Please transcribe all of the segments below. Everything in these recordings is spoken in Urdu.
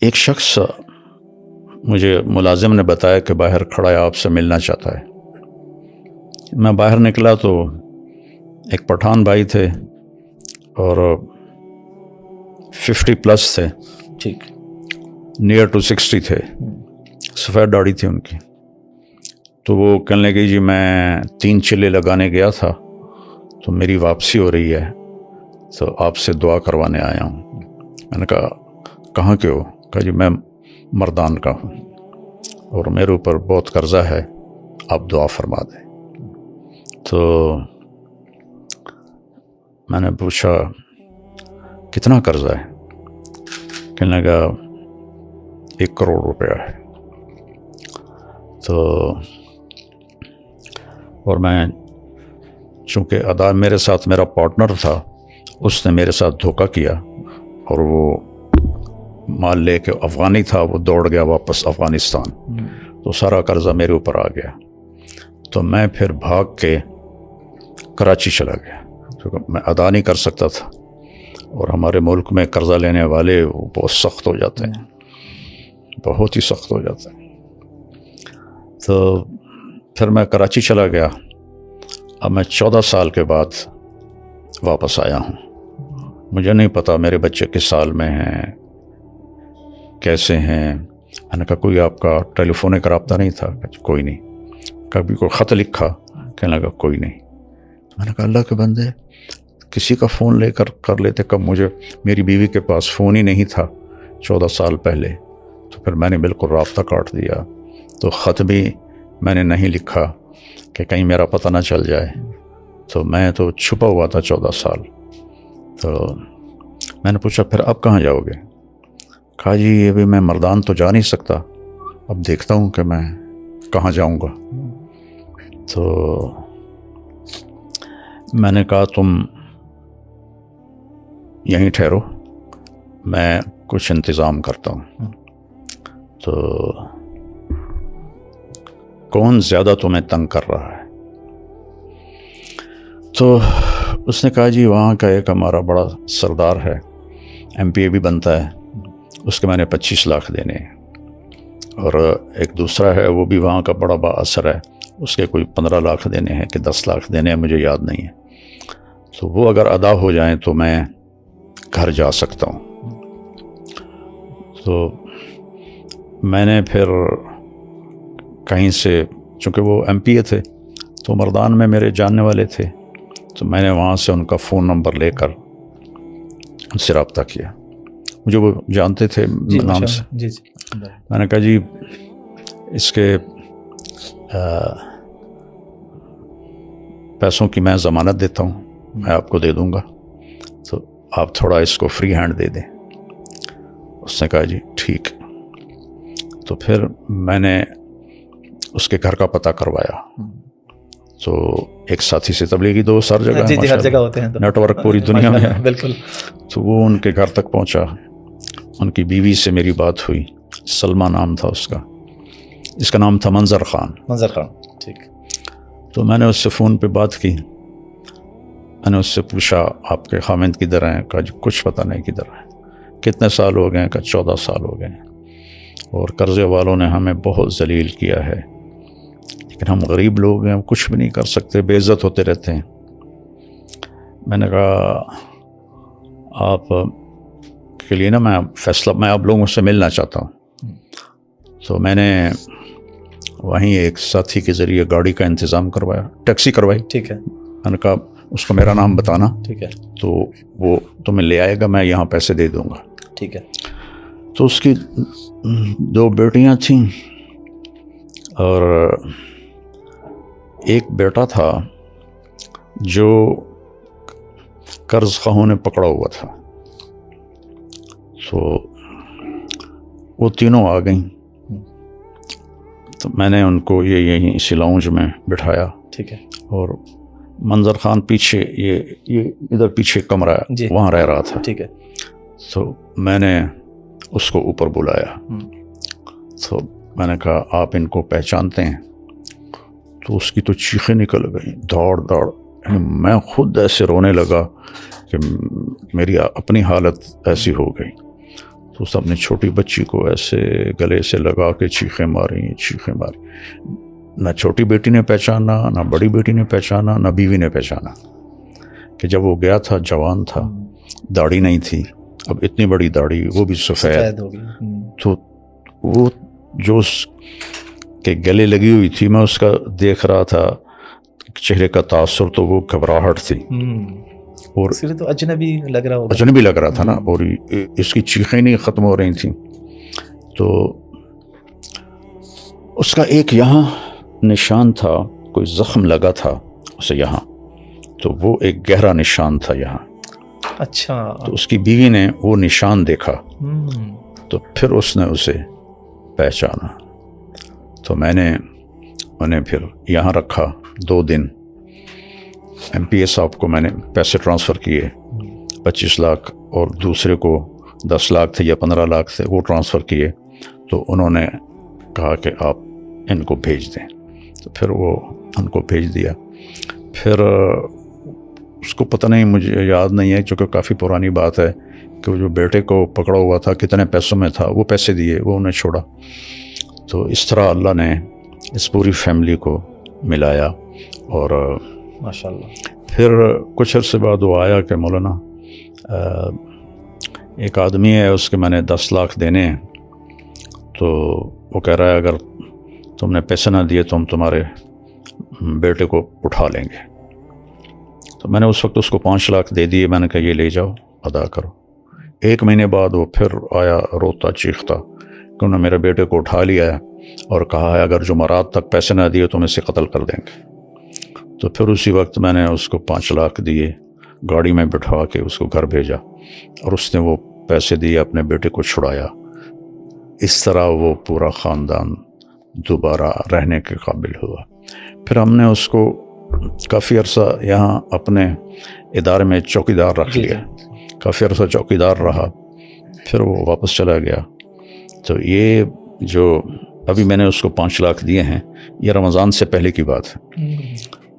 ایک شخص مجھے ملازم نے بتایا کہ باہر کھڑا ہے، آپ سے ملنا چاہتا ہے۔ میں باہر نکلا تو ایک پٹھان بھائی تھے اور 50+ تھے، ٹھیک، نیئر ٹو 60 تھے، سفید داڑھی تھی ان کی۔ تو وہ کہنے لگے جی میں 3 چلے لگانے گیا تھا تو میری واپسی ہو رہی ہے تو آپ سے دعا کروانے آیا ہوں۔ میں نے کہا کہاں کے ہو؟ کہا جی میں مردان کا ہوں اور میرے اوپر بہت قرضہ ہے، آپ دعا فرما دیں۔ تو میں نے پوچھا کتنا قرضہ ہے؟ کہنے لگا 1 کروڑ روپیہ ہے۔ تو اور میں چونکہ ادا میرے ساتھ میرا پارٹنر تھا، اس نے میرے ساتھ دھوکہ کیا اور وہ مال لے کے افغانی تھا، وہ دوڑ گیا واپس افغانستان، تو سارا قرضہ میرے اوپر آ گیا۔ تو میں پھر بھاگ کے کراچی چلا گیا کیونکہ میں ادا نہیں کر سکتا تھا، اور ہمارے ملک میں قرضہ لینے والے وہ بہت سخت ہو جاتے ہیں، بہت ہی سخت ہو جاتے ہیں۔ تو پھر میں کراچی چلا گیا۔ اب میں 14 سال کے بعد واپس آیا ہوں۔ مجھے نہیں پتا میرے بچے کس سال میں ہیں، کیسے ہیں۔ میں نے کہا کوئی آپ کا ٹیلی فونک رابطہ نہیں تھا؟ کوئی نہیں۔ کبھی کوئی خط لکھا؟ کہنے لگا کوئی نہیں۔ میں نے کہا اللہ کے بندے، کسی کا فون لے کر لیتے کب؟ مجھے میری بیوی کے پاس فون ہی نہیں تھا 14 سال پہلے، تو پھر میں نے بالکل رابطہ کاٹ دیا۔ تو خط بھی میں نے نہیں لکھا کہ کہیں میرا پتہ نہ چل جائے، تو میں تو چھپا ہوا تھا 14 سال۔ تو میں نے پوچھا پھر اب کہاں جاؤ گے؟ کہا جی ابھی میں مردان تو جا نہیں سکتا، اب دیکھتا ہوں کہ میں کہاں جاؤں گا۔ تو میں نے کہا تم یہیں ٹھہرو، میں کچھ انتظام کرتا ہوں۔ تو کون زیادہ تمہیں تنگ کر رہا ہے؟ تو اس نے کہا جی وہاں کا ایک ہمارا بڑا سردار ہے، MP بھی بنتا ہے، اس کے میں نے 25 لاکھ دینے ہیں، اور ایک دوسرا ہے وہ بھی وہاں کا بڑا با اثر ہے، اس کے کوئی 15 لاکھ دینے ہیں کہ 10 لاکھ دینے ہیں، مجھے یاد نہیں ہے۔ تو وہ اگر ادا ہو جائیں تو میں گھر جا سکتا ہوں۔ تو میں نے پھر کہیں سے، چونکہ وہ MP تھے تو مردان میں میرے جاننے والے تھے، تو میں نے وہاں سے ان کا فون نمبر لے کر ان سے رابطہ کیا۔ مجھے وہ جانتے تھے نام سے۔ جی میں نے کہا جی اس کے پیسوں کی میں ضمانت دیتا ہوں، میں آپ کو دے دوں گا، تو آپ تھوڑا اس کو فری ہینڈ دے دیں۔ اس نے کہا جی ٹھیک۔ تو پھر میں نے اس کے گھر کا پتہ کروایا۔ تو ایک ساتھی سے تبلیغی دوست ہر جگہ، جی ہر جگہ ہوتے ہیں، نیٹ ورک پوری دنیا میں ہے، بالکل۔ تو وہ ان کے گھر تک پہنچا، ان کی بیوی سے میری بات ہوئی، سلمہ نام تھا اس کا، اس کا نام تھا منظر خان۔ ٹھیک۔ تو میں نے اس سے فون پہ بات کی، میں نے اس سے پوچھا آپ کے خامند کدھر ہیں؟ کہا جی کچھ پتہ نہیں کدھر ہے۔ کتنے سال ہو گئے ہیں؟ کہا 14 سال ہو گئے ہیں، اور قرضے والوں نے ہمیں بہت ذلیل کیا ہے، لیکن ہم غریب لوگ ہیں، ہم کچھ بھی نہیں کر سکتے، بے عزت ہوتے رہتے ہیں۔ میں نے کہا آپ کے لیے نا میں فیصلہ، میں آپ لوگوں سے ملنا چاہتا ہوں۔ تو میں نے وہیں ایک ساتھی کے ذریعے گاڑی کا انتظام کروایا، ٹیکسی کروائی۔ ٹھیک ہے۔ میں نے کہا اس کو میرا نام بتانا، ٹھیک ہے، تو وہ تمہیں لے آئے گا، میں یہاں پیسے دے دوں گا۔ ٹھیک ہے۔ تو اس کی 2 بیٹیاں تھیں اور ایک بیٹا تھا جو قرض خواہوں نے پکڑا ہوا تھا۔ تو وہ تینوں آ گئیں، تو میں نے ان کو یہیں اسی لاؤنج میں بٹھایا۔ ٹھیک ہے۔ اور منظر خان پیچھے، یہ ادھر پیچھے کمرہ ہے، جی وہاں رہ رہا تھا۔ ٹھیک ہے۔ تو میں نے اس کو اوپر بلایا، تو میں نے کہا آپ ان کو پہچانتے ہیں؟ تو اس کی تو چیخیں نکل گئیں، دوڑ، یعنی میں خود ایسے رونے لگا کہ میری اپنی حالت ایسی ہو گئی۔ تو اس نے اپنی چھوٹی بچی کو ایسے گلے سے لگا کے چیخیں ماری. نہ چھوٹی بیٹی نے پہچانا، نہ بڑی بیٹی نے پہچانا، نہ بیوی نے پہچانا کہ جب وہ گیا تھا جوان تھا، داڑھی نہیں تھی، اب اتنی بڑی داڑھی، وہ بھی سفید ہو گئی. تو وہ جو اس کے گلے لگی ہوئی تھی، میں اس کا دیکھ رہا تھا چہرے کا تاثر، تو وہ گھبراہٹ تھی اور تو اجنبی لگ رہا ہوگا، اجنبی لگ رہا تھا نا، اور اس کی چیخیں نہیں ختم ہو رہی تھیں. تو اس کا ایک یہاں نشان تھا، کوئی زخم لگا تھا اسے یہاں، تو وہ ایک گہرا نشان تھا یہاں. اچھا. تو اس کی بیوی نے وہ نشان دیکھا تو پھر اس نے اسے پہچانا. تو میں نے انہیں پھر یہاں رکھا 2 دن. ایم پی اے صاحب کو میں نے پیسے ٹرانسفر کیے 25 لاکھ، اور دوسرے کو 10 لاکھ تھے یا 15 لاکھ تھے، وہ ٹرانسفر کیے. تو انہوں نے کہا کہ آپ ان کو بھیج دیں، تو پھر وہ ان کو بھیج دیا. پھر اس کو پتہ نہیں، مجھے یاد نہیں ہے چونکہ کافی پرانی بات ہے، کہ وہ جو بیٹے کو پکڑا ہوا تھا کتنے پیسوں میں تھا، وہ پیسے دیے، وہ انہیں چھوڑا. تو اس طرح اللہ نے اس پوری فیملی کو ملایا. اور ماشاءاللہ پھر کچھ عرصے بعد وہ آیا کہ مولانا ایک آدمی ہے، اس کے میں نے 10 لاکھ دینے ہیں، تو وہ کہہ رہا ہے اگر تم نے پیسے نہ دیے تو ہم تمہارے بیٹے کو اٹھا لیں گے. تو میں نے اس وقت اس کو 5 لاکھ دے دیے. میں نے کہا یہ لے جاؤ، ادا کرو. 1 مہینے بعد وہ پھر آیا روتا چیختا کہ انہوں نے میرے بیٹے کو اٹھا لیا ہے اور کہا ہے اگر جمعرات تک پیسے نہ دیے تو ہم اسے قتل کر دیں گے. تو پھر اسی وقت میں نے اس کو 5 لاکھ دیے، گاڑی میں بٹھا کے اس کو گھر بھیجا، اور اس نے وہ پیسے دیے، اپنے بیٹے کو چھڑایا. اس طرح وہ پورا خاندان دوبارہ رہنے کے قابل ہوا. پھر ہم نے اس کو کافی عرصہ یہاں اپنے ادارے میں چوکیدار رکھ لیا، کافی عرصہ چوکیدار رہا. پھر وہ واپس چلا گیا. تو یہ جو ابھی میں نے اس کو 5 لاکھ دیے ہیں، یہ رمضان سے پہلے کی بات ہے.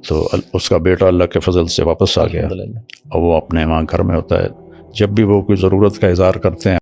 تو اس کا بیٹا اللہ کے فضل سے واپس آ گیا، اور وہ اپنے وہاں گھر میں ہوتا ہے. جب بھی وہ کوئی ضرورت کا اظہار کرتے ہیں